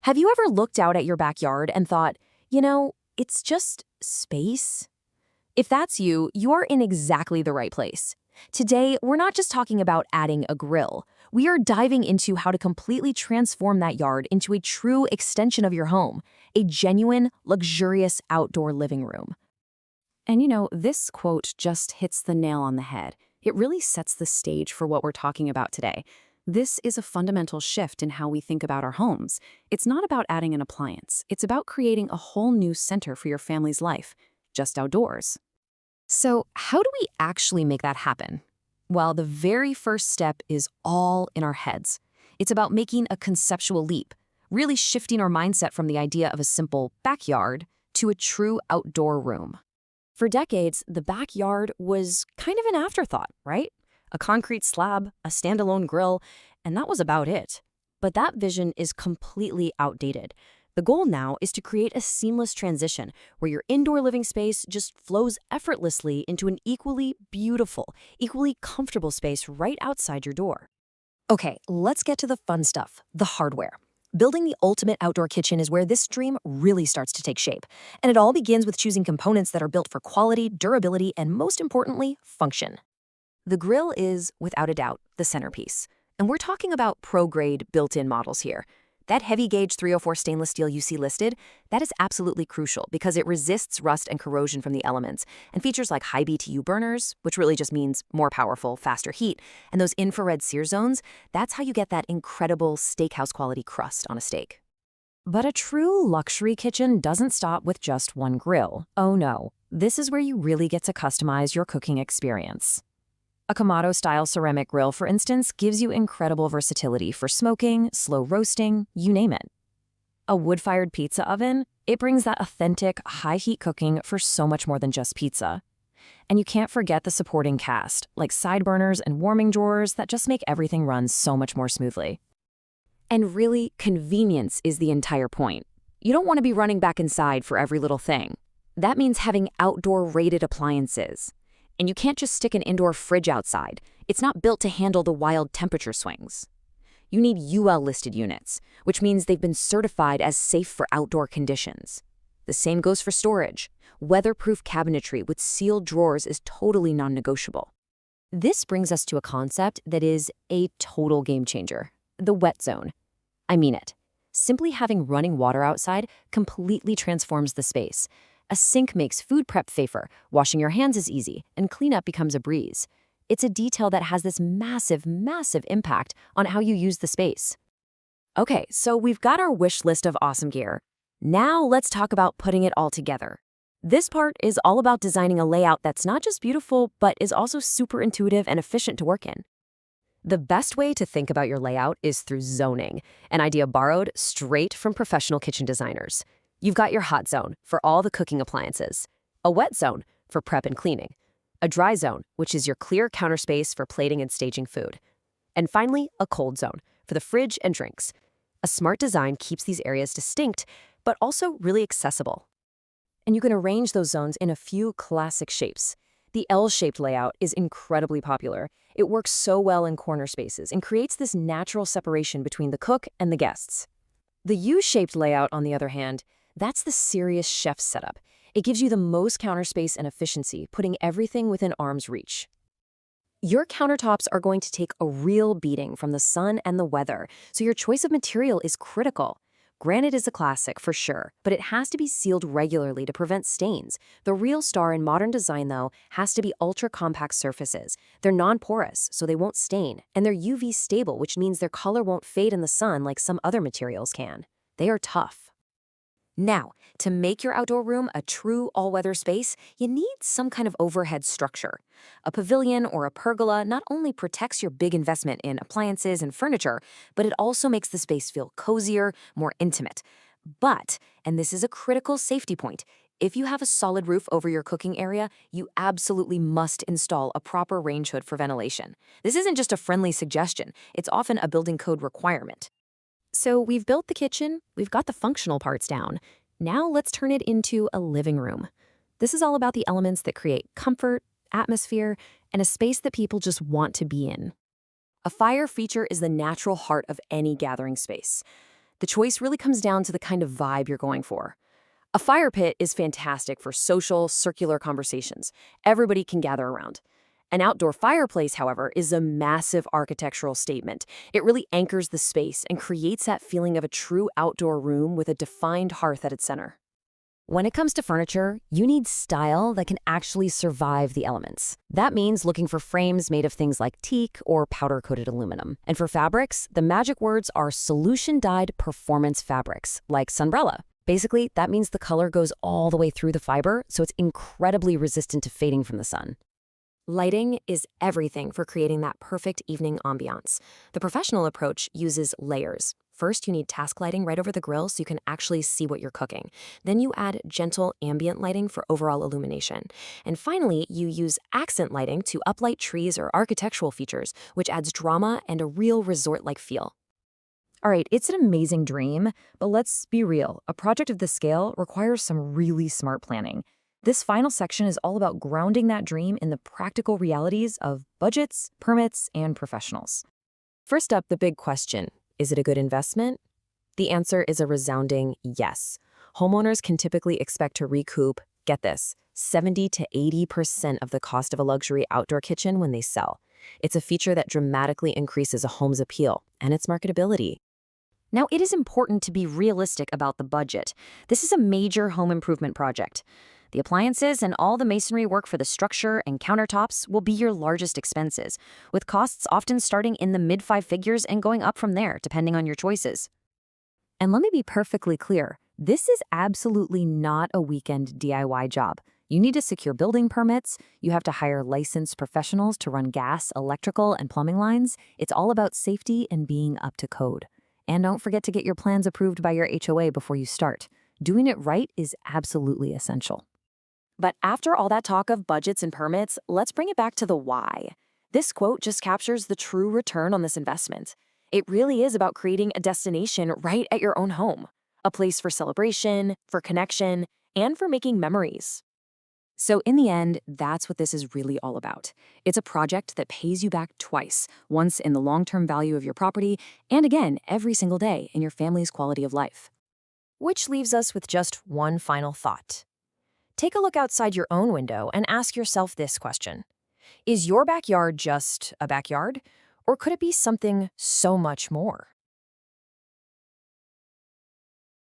Have you ever looked out at your backyard and thought, it's just space? If that's you, you're in exactly the right place. Today, we're not just talking about adding a grill. We are diving into how to completely transform that yard into a true extension of your home, a genuine, luxurious outdoor living room. And this quote just hits the nail on the head. It really sets the stage for what we're talking about today. This is a fundamental shift in how we think about our homes. It's not about adding an appliance. It's about creating a whole new center for your family's life, just outdoors. So how do we actually make that happen? Well, the very first step is all in our heads. It's about making a conceptual leap, really shifting our mindset from the idea of a simple backyard to a true outdoor room. For decades, the backyard was kind of an afterthought, right? A concrete slab, a standalone grill, and that was about it. But that vision is completely outdated. The goal now is to create a seamless transition where your indoor living space just flows effortlessly into an equally beautiful, equally comfortable space right outside your door. Okay, let's get to the fun stuff, the hardware. Building the ultimate outdoor kitchen is where this dream really starts to take shape. And it all begins with choosing components that are built for quality, durability, and most importantly, function. The grill is, without a doubt, the centerpiece. And we're talking about pro-grade built-in models here. That heavy-gauge 304 stainless steel you see listed, that is absolutely crucial because it resists rust and corrosion from the elements, and features like high BTU burners, which really just means more powerful, faster heat, and those infrared sear zones, that's how you get that incredible steakhouse-quality crust on a steak. But a true luxury kitchen doesn't stop with just one grill. Oh no, this is where you really get to customize your cooking experience. A Kamado-style ceramic grill, for instance, gives you incredible versatility for smoking, slow roasting, you name it. A wood-fired pizza oven, it brings that authentic, high-heat cooking for so much more than just pizza. And you can't forget the supporting cast, like side burners and warming drawers that just make everything run so much more smoothly. And really, convenience is the entire point. You don't want to be running back inside for every little thing. That means having outdoor-rated appliances. And you can't just stick an indoor fridge outside. It's not built to handle the wild temperature swings. You need UL-listed units, which means they've been certified as safe for outdoor conditions. The same goes for storage. Weatherproof cabinetry with sealed drawers is totally non-negotiable. This brings us to a concept that is a total game changer, the wet zone. I mean it. Simply having running water outside completely transforms the space. A sink makes food prep safer, washing your hands is easy, and cleanup becomes a breeze. It's a detail that has this massive, massive impact on how you use the space. Okay, so we've got our wish list of awesome gear. Now let's talk about putting it all together. This part is all about designing a layout that's not just beautiful, but is also super intuitive and efficient to work in. The best way to think about your layout is through zoning, an idea borrowed straight from professional kitchen designers. You've got your hot zone for all the cooking appliances, a wet zone for prep and cleaning, a dry zone, which is your clear counter space for plating and staging food, and finally, a cold zone for the fridge and drinks. A smart design keeps these areas distinct, but also really accessible. And you can arrange those zones in a few classic shapes. The L-shaped layout is incredibly popular. It works so well in corner spaces and creates this natural separation between the cook and the guests. The U-shaped layout, on the other hand, that's the serious chef setup. It gives you the most counter space and efficiency, putting everything within arm's reach. Your countertops are going to take a real beating from the sun and the weather, so your choice of material is critical. Granite is a classic for sure, but it has to be sealed regularly to prevent stains. The real star in modern design, though, has to be ultra-compact surfaces. They're non-porous, so they won't stain, and they're UV stable, which means their color won't fade in the sun like some other materials can. They are tough. Now, to make your outdoor room a true all-weather space, you need some kind of overhead structure. A pavilion or a pergola not only protects your big investment in appliances and furniture, but it also makes the space feel cozier, more intimate. But, and this is a critical safety point, if you have a solid roof over your cooking area, you absolutely must install a proper range hood for ventilation. This isn't just a friendly suggestion, it's often a building code requirement. So we've built the kitchen, we've got the functional parts down. Now let's turn it into a living room. This is all about the elements that create comfort, atmosphere, and a space that people just want to be in. A fire feature is the natural heart of any gathering space. The choice really comes down to the kind of vibe you're going for. A fire pit is fantastic for social, circular conversations. Everybody can gather around. An outdoor fireplace, however, is a massive architectural statement. It really anchors the space and creates that feeling of a true outdoor room with a defined hearth at its center. When it comes to furniture, you need style that can actually survive the elements. That means looking for frames made of things like teak or powder-coated aluminum. And for fabrics, the magic words are solution-dyed performance fabrics, like Sunbrella. Basically, that means the color goes all the way through the fiber, so it's incredibly resistant to fading from the sun. Lighting is everything for creating that perfect evening ambiance. The professional approach uses layers. First, you need task lighting right over the grill so you can actually see what you're cooking. Then you add gentle ambient lighting for overall illumination. And finally, you use accent lighting to uplight trees or architectural features, which adds drama and a real resort-like feel. All right, it's an amazing dream, but let's be real. A project of this scale requires some really smart planning. This final section is all about grounding that dream in the practical realities of budgets, permits, and professionals. First up, the big question. Is it a good investment? The answer is a resounding yes. Homeowners can typically expect to recoup, get this, 70 to 80% of the cost of a luxury outdoor kitchen when they sell. It's a feature that dramatically increases a home's appeal and its marketability. Now, it is important to be realistic about the budget. This is a major home improvement project. The appliances and all the masonry work for the structure and countertops will be your largest expenses, with costs often starting in the mid-five figures and going up from there, depending on your choices. And let me be perfectly clear, this is absolutely not a weekend DIY job. You need to secure building permits, you have to hire licensed professionals to run gas, electrical, and plumbing lines. It's all about safety and being up to code. And don't forget to get your plans approved by your HOA before you start. Doing it right is absolutely essential. But after all that talk of budgets and permits, let's bring it back to the why. This quote just captures the true return on this investment. It really is about creating a destination right at your own home, a place for celebration, for connection, and for making memories. So in the end, that's what this is really all about. It's a project that pays you back twice, once in the long-term value of your property, and again, every single day in your family's quality of life. Which leaves us with just one final thought. Take a look outside your own window and ask yourself this question. Is your backyard just a backyard? Or could it be something so much more?